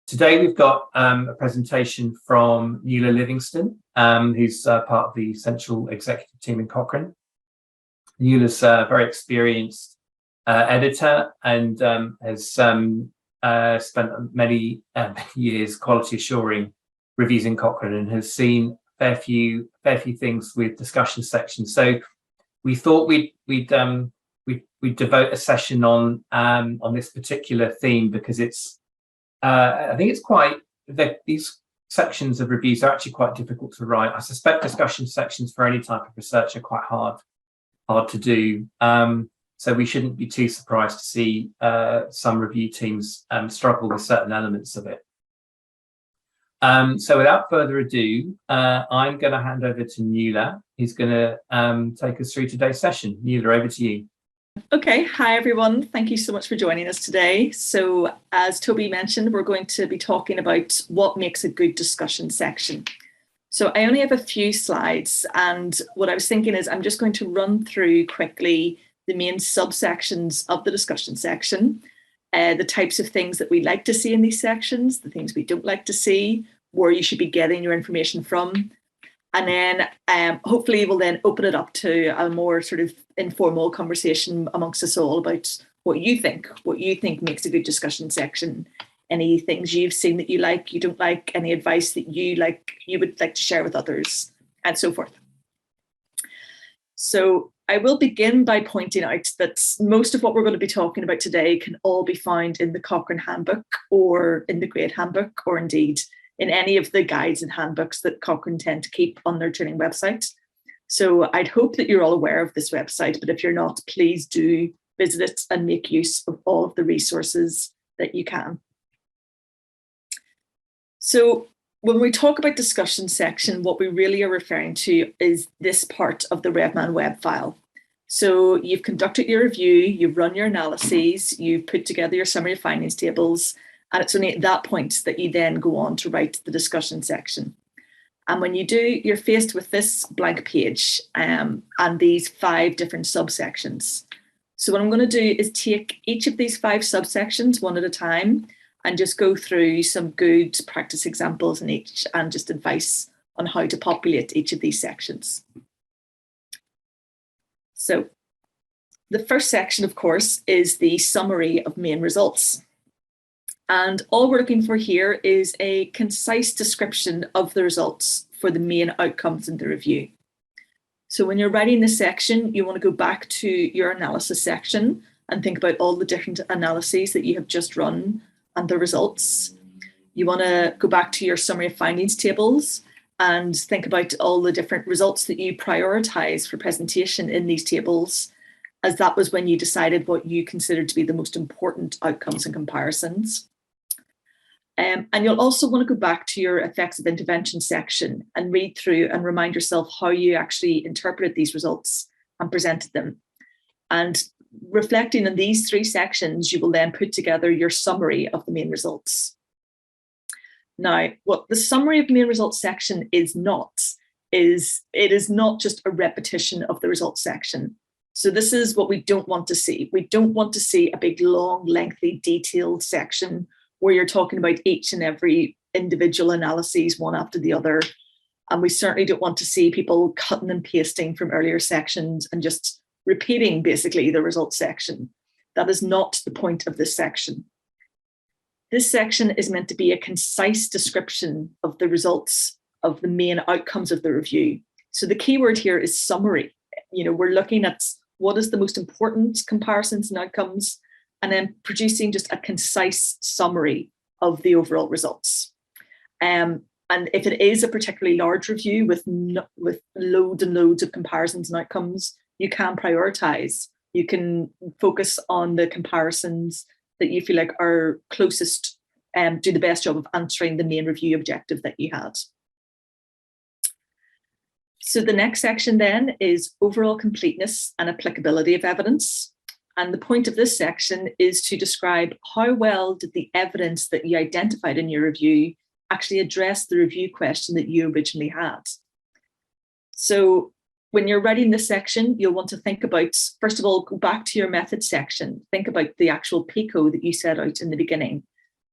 Today we've got a presentation from Nuala Livingston, who's part of the Central Executive Team in Cochrane. Nuala's a very experienced editor and has spent many years quality assuring reviews in Cochrane and has seen a fair few things with discussion sections. So we thought we'd devote a session on this particular theme because it's I think it's quite these sections of reviews are actually quite difficult to write. I suspect discussion sections for any type of research are quite hard to do. So we shouldn't be too surprised to see some review teams struggle with certain elements of it. So without further ado, I'm going to hand over to Nuala, who's going to take us through today's session. Nuala, over to you. Okay, hi everyone. Thank you so much for joining us today. So as Toby mentioned, we're going to be talking about what makes a good discussion section. So I only have a few slides, and what I was thinking is I'm just going to run through quickly the main subsections of the discussion section, the types of things that we like to see in these sections, the things we don't like to see, where you should be getting your information from. And then hopefully we'll then open it up to a more sort of informal conversation amongst us all about what you think makes a good discussion section, any things you've seen that you like, you don't like, any advice that you would like to share with others, and so forth. So I will begin by pointing out that most of what we're going to be talking about today can all be found in the Cochrane Handbook or in the Grade Handbook, or indeed in any of the guides and handbooks that Cochrane tend to keep on their training website. So I'd hope that you're all aware of this website, but if you're not, please do visit it and make use of all of the resources that you can. So when we talk about discussion section, what we really are referring to is this part of the RevMan web file. So you've conducted your review, you've run your analyses, you've put together your summary of findings tables, and it's only at that point that you then go on to write the discussion section. And when you do, you're faced with this blank page and these 5 different subsections. So what I'm going to do is take each of these 5 subsections one at a time and just go through some good practice examples in each and just advice on how to populate each of these sections. So the first section, of course, is the summary of main results. And all we're looking for here is a concise description of the results for the main outcomes in the review. So when you're writing this section, you want to go back to your analysis section and think about all the different analyses that you have just run and the results. You want to go back to your summary of findings tables and think about all the different results that you prioritize for presentation in these tables, as that was when you decided what you considered to be the most important outcomes and comparisons. And you'll also want to go back to your effects of intervention section and read through and remind yourself how you actually interpreted these results and presented them. And reflecting on these 3 sections, you will then put together your summary of the main results. Now, what the summary of main results section is not just a repetition of the results section. So this is what we don't want to see. We don't want to see a big, long, lengthy, detailed section where you're talking about each and every individual analyses one after the other. And we certainly don't want to see people cutting and pasting from earlier sections and just repeating basically the results section. That is not the point of this section. This section is meant to be a concise description of the results of the main outcomes of the review. So the key word here is summary. We're looking at what is the most important comparisons and outcomes, and then producing just a concise summary of the overall results. And if it is a particularly large review with loads and loads of comparisons and outcomes, you can prioritize. You can focus on the comparisons that you feel like are closest, do the best job of answering the main review objective that you had. So the next section then is overall completeness and applicability of evidence. And the point of this section is to describe how well did the evidence that you identified in your review actually address the review question that you originally had. So when you're writing this section, you'll want to think about, first of all, go back to your method section. Think about the actual PICO that you set out in the beginning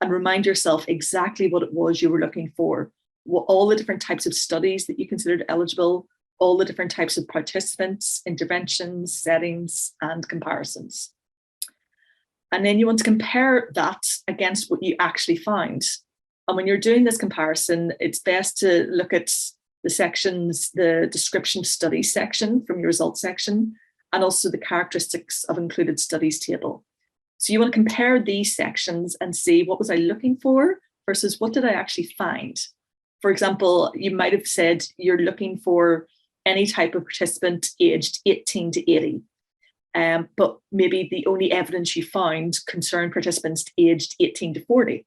and remind yourself exactly what it was you were looking for, what all the different types of studies that you considered eligible, all the different types of participants, interventions, settings, and comparisons. And then you want to compare that against what you actually found. And when you're doing this comparison, it's best to look at the sections, the description study section from your results section, and also the characteristics of included studies table. So you want to compare these sections and see, what was I looking for versus what did I actually find? For example, you might have said you're looking for any type of participant aged 18 to 80. But maybe the only evidence you found concerned participants aged 18 to 40.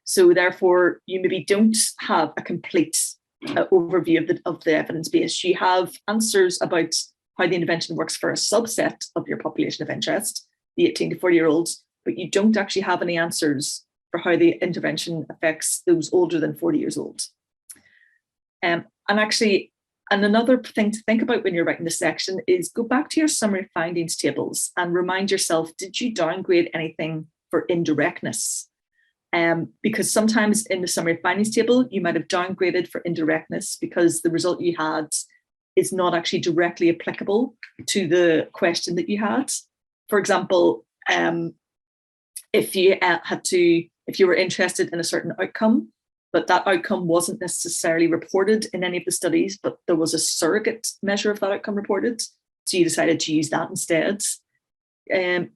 So therefore, you maybe don't have a complete overview of the evidence base. You have answers about how the intervention works for a subset of your population of interest, the 18 to 40-year-olds, but you don't actually have any answers for how the intervention affects those older than 40 years old. And another thing to think about when you're writing this section is go back to your summary findings tables and remind yourself, did you downgrade anything for indirectness? Because sometimes in the summary findings table, you might have downgraded for indirectness because the result you had is not actually directly applicable to the question that you had. For example, if you were interested in a certain outcome, but that outcome wasn't necessarily reported in any of the studies, but there was a surrogate measure of that outcome reported, so you decided to use that instead. That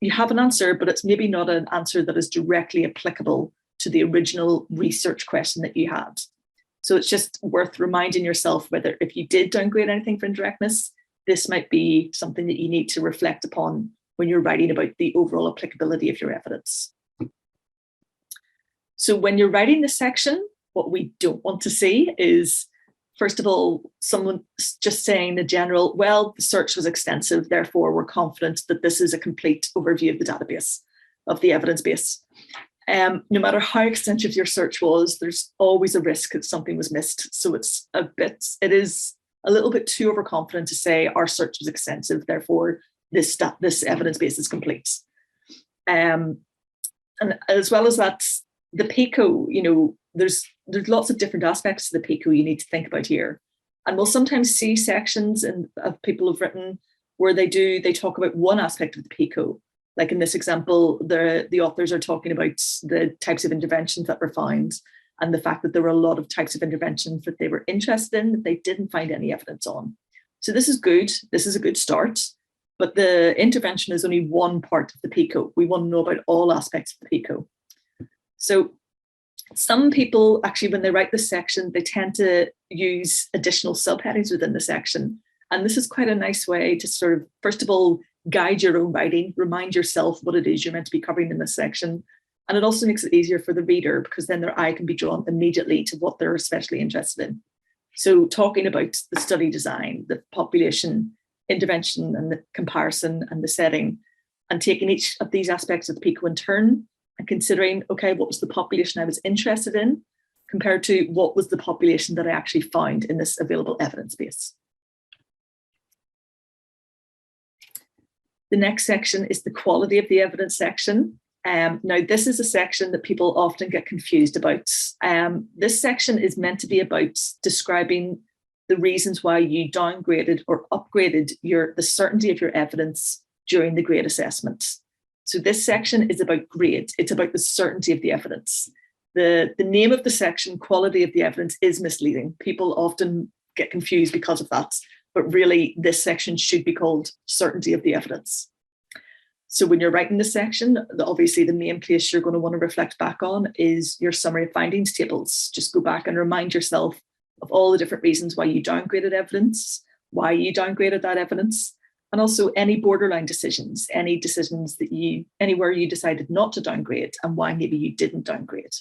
you have an answer, but it's maybe not an answer that is directly applicable to the original research question that you had. So it's just worth reminding yourself whether, if you did downgrade anything for indirectness, this might be something that you need to reflect upon when you're writing about the overall applicability of your evidence. So when you're writing this section, what we don't want to see is, first of all, someone just saying the general, well, the search was extensive, therefore we're confident that this is a complete overview of the database, of the evidence base. No matter how extensive your search was, there's always a risk that something was missed. So it is a little bit too overconfident to say our search was extensive, therefore this evidence base is complete. And as well as that, the PICO, there's lots of different aspects to the PICO you need to think about here. And we'll sometimes see sections of people have written where they talk about one aspect of the PICO. Like in this example, the authors are talking about the types of interventions that were found and the fact that there were a lot of types of interventions that they were interested in that they didn't find any evidence on. So this is good. This is a good start. But the intervention is only one part of the PICO. We want to know about all aspects of the PICO. So some people actually, when they write this section, they tend to use additional subheadings within the section. And this is quite a nice way to sort of, first of all, guide your own writing, remind yourself what it is you're meant to be covering in this section. And it also makes it easier for the reader because then their eye can be drawn immediately to what they're especially interested in. So talking about the study design, the population, intervention and the comparison and the setting, and taking each of these aspects of the PICO in turn and considering, okay, what was the population I was interested in compared to what was the population that I actually found in this available evidence base. The next section is the quality of the evidence section. Now, this is a section that people often get confused about. This section is meant to be about describing the reasons why you downgraded or upgraded the certainty of your evidence during the grade assessment. So this section is about grade. It's about the certainty of the evidence. The name of the section, quality of the evidence, is misleading. People often get confused because of that. But really, this section should be called certainty of the evidence. So when you're writing this section, obviously the main place you're going to want to reflect back on is your summary of findings tables. Just go back and remind yourself of all the different reasons why you downgraded evidence, why you downgraded that evidence, and also any borderline decisions, any decisions that anywhere you decided not to downgrade and why maybe you didn't downgrade.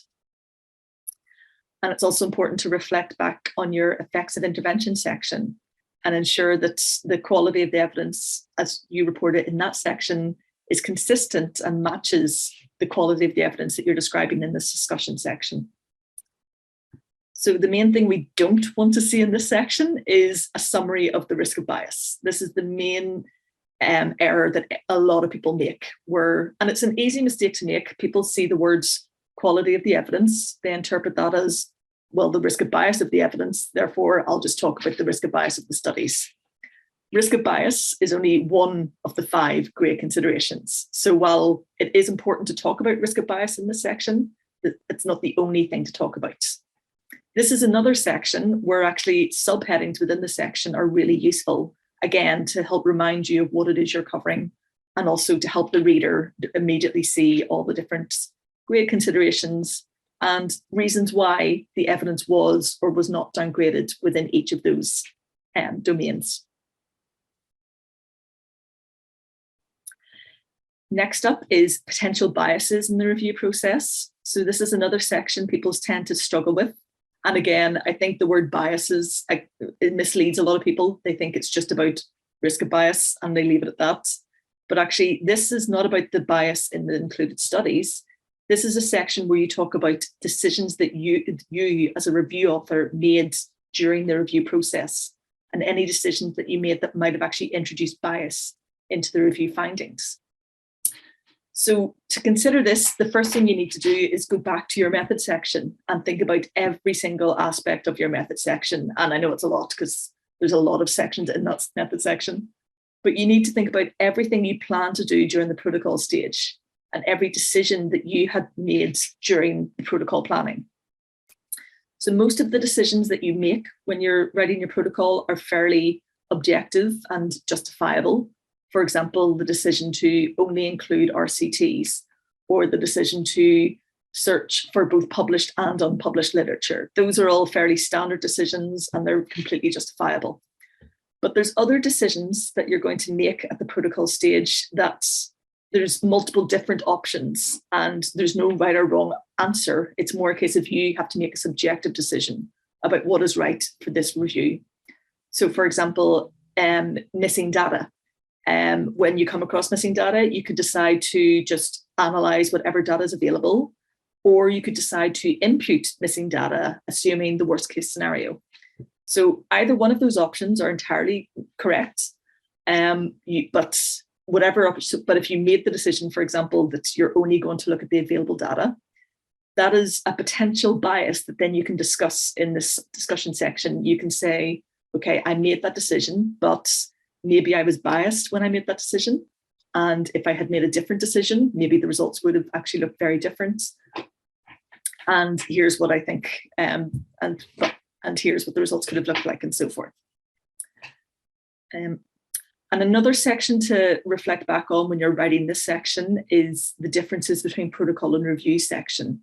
And it's also important to reflect back on your effects of intervention section and ensure that the quality of the evidence, as you report it in that section, is consistent and matches the quality of the evidence that you're describing in this discussion section. So the main thing we don't want to see in this section is a summary of the risk of bias. This is the main error that a lot of people make, and it's an easy mistake to make. People see the words quality of the evidence, they interpret that as, well, the risk of bias of the evidence, therefore I'll just talk about the risk of bias of the studies. Risk of bias is only one of the 5 grey considerations. So while it is important to talk about risk of bias in this section, it's not the only thing to talk about. This is another section where actually subheadings within the section are really useful, again, to help remind you of what it is you're covering, and also to help the reader immediately see all the different grade considerations and reasons why the evidence was or was not downgraded within each of those domains. Next up is potential biases in the review process. So this is another section people tend to struggle with. And again, I think the word biases, it misleads a lot of people. They think it's just about risk of bias and they leave it at that. But actually, this is not about the bias in the included studies. This is a section where you talk about decisions that you as a review author made during the review process, and any decisions that you made that might have actually introduced bias into the review findings. So to consider this, the first thing you need to do is go back to your method section and think about every single aspect of your method section. And I know it's a lot because there's a lot of sections in that method section, but you need to think about everything you plan to do during the protocol stage and every decision that you had made during the protocol planning. So most of the decisions that you make when you're writing your protocol are fairly objective and justifiable. For example, the decision to only include RCTs, or the decision to search for both published and unpublished literature. Those are all fairly standard decisions and they're completely justifiable. But there's other decisions that you're going to make at the protocol stage that there's multiple different options and there's no right or wrong answer. It's more a case of you have to make a subjective decision about what is right for this review. So for example, missing data. When you come across missing data, you could decide to just analyze whatever data is available, or you could decide to impute missing data, assuming the worst case scenario. So either one of those options are entirely correct, but if you made the decision, for example, that you're only going to look at the available data, that is a potential bias that then you can discuss in this discussion section. You can say, okay, I made that decision, but maybe I was biased when I made that decision. And if I had made a different decision, maybe the results would have actually looked very different. And here's what I think, and here's what the results could have looked like, and so forth. And another section to reflect back on when you're writing this section is the differences between protocol and review section.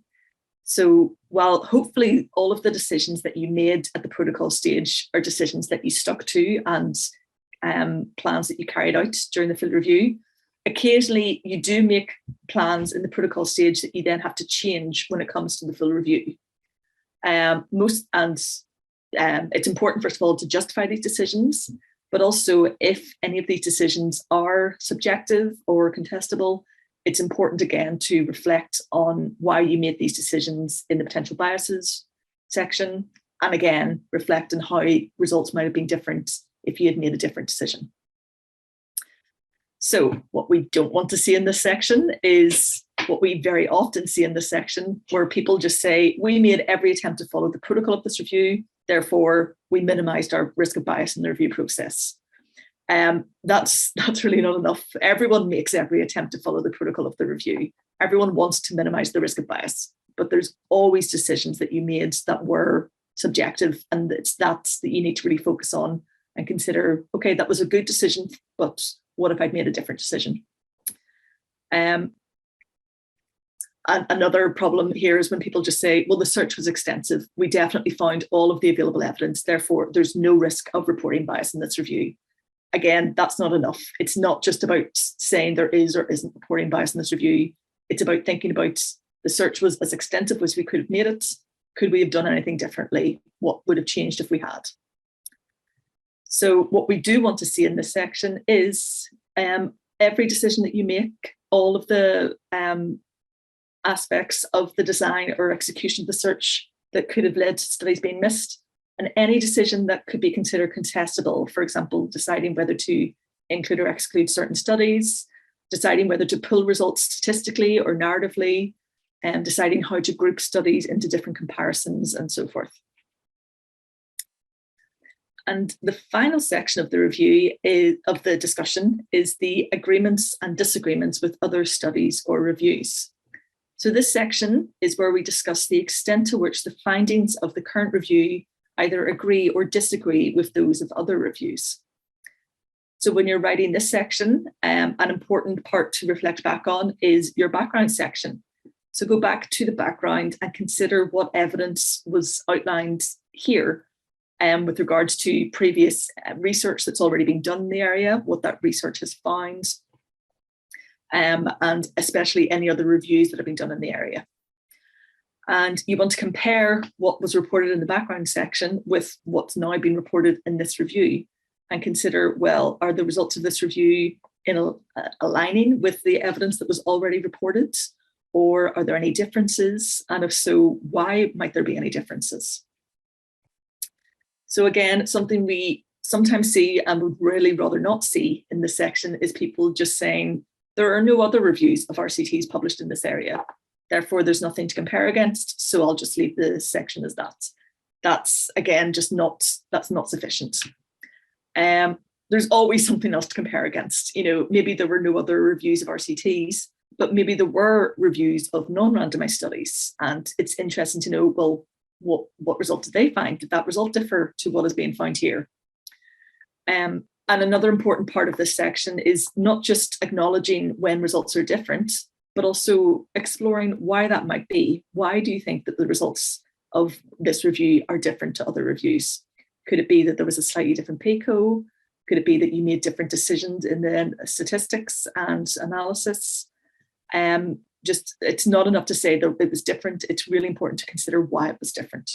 So while hopefully all of the decisions that you made at the protocol stage are decisions that you stuck to and plans that you carried out during the field review, occasionally you do make plans in the protocol stage that you then have to change when it comes to the full review. It's important, first of all, to justify these decisions, but also if any of these decisions are subjective or contestable, it's important again to reflect on why you made these decisions in the potential biases section, and again, reflect on how results might have been different if you had made a different decision. So what we don't want to see in this section is what we very often see in this section, where people just say, we made every attempt to follow the protocol of this review, therefore we minimized our risk of bias in the review process. That's really not enough. Everyone makes every attempt to follow the protocol of the review. Everyone wants to minimize the risk of bias, but there's always decisions that you made that were subjective, and it's that you need to really focus on and consider, okay, that was a good decision, but what if I'd made a different decision? And another problem here is when people just say, well, the search was extensive. We definitely found all of the available evidence. Therefore, there's no risk of reporting bias in this review. Again, that's not enough. It's not just about saying there is or isn't reporting bias in this review. It's about thinking about the search was as extensive as we could have made it. Could we have done anything differently? What would have changed if we had? So what we do want to see in this section is every decision that you make, all of the aspects of the design or execution of the search that could have led to studies being missed, and any decision that could be considered contestable, for example, deciding whether to include or exclude certain studies, deciding whether to pull results statistically or narratively, and deciding how to group studies into different comparisons and so forth. And the final section of the review of the discussion is the agreements and disagreements with other studies or reviews. So this section is where we discuss the extent to which the findings of the current review either agree or disagree with those of other reviews. So when you're writing this section, an important part to reflect back on is your background section. So go back to the background and consider what evidence was outlined here with regards to previous research that's already been done in the area, what that research has found, and especially any other reviews that have been done in the area. And you want to compare what was reported in the background section with what's now been reported in this review and consider, well, are the results of this review aligning with the evidence that was already reported? Or are there any differences? And if so, why might there be any differences? So again, something we sometimes see and would really rather not see in this section is people just saying, there are no other reviews of RCTs published in this area. Therefore, there's nothing to compare against. So I'll just leave the section as that. That's again, that's not sufficient. There's always something else to compare against. You know, maybe there were no other reviews of RCTs, but maybe there were reviews of non-randomized studies. And it's interesting to know, well, what result did they find? Did that result differ to what is being found here? And another important part of this section is not just acknowledging when results are different, but also exploring why that might be. Why do you think that the results of this review are different to other reviews? Could it be that there was a slightly different PACO? Could it be that you made different decisions in the statistics and analysis? Just it's not enough to say that it was different. It's really important to consider why it was different.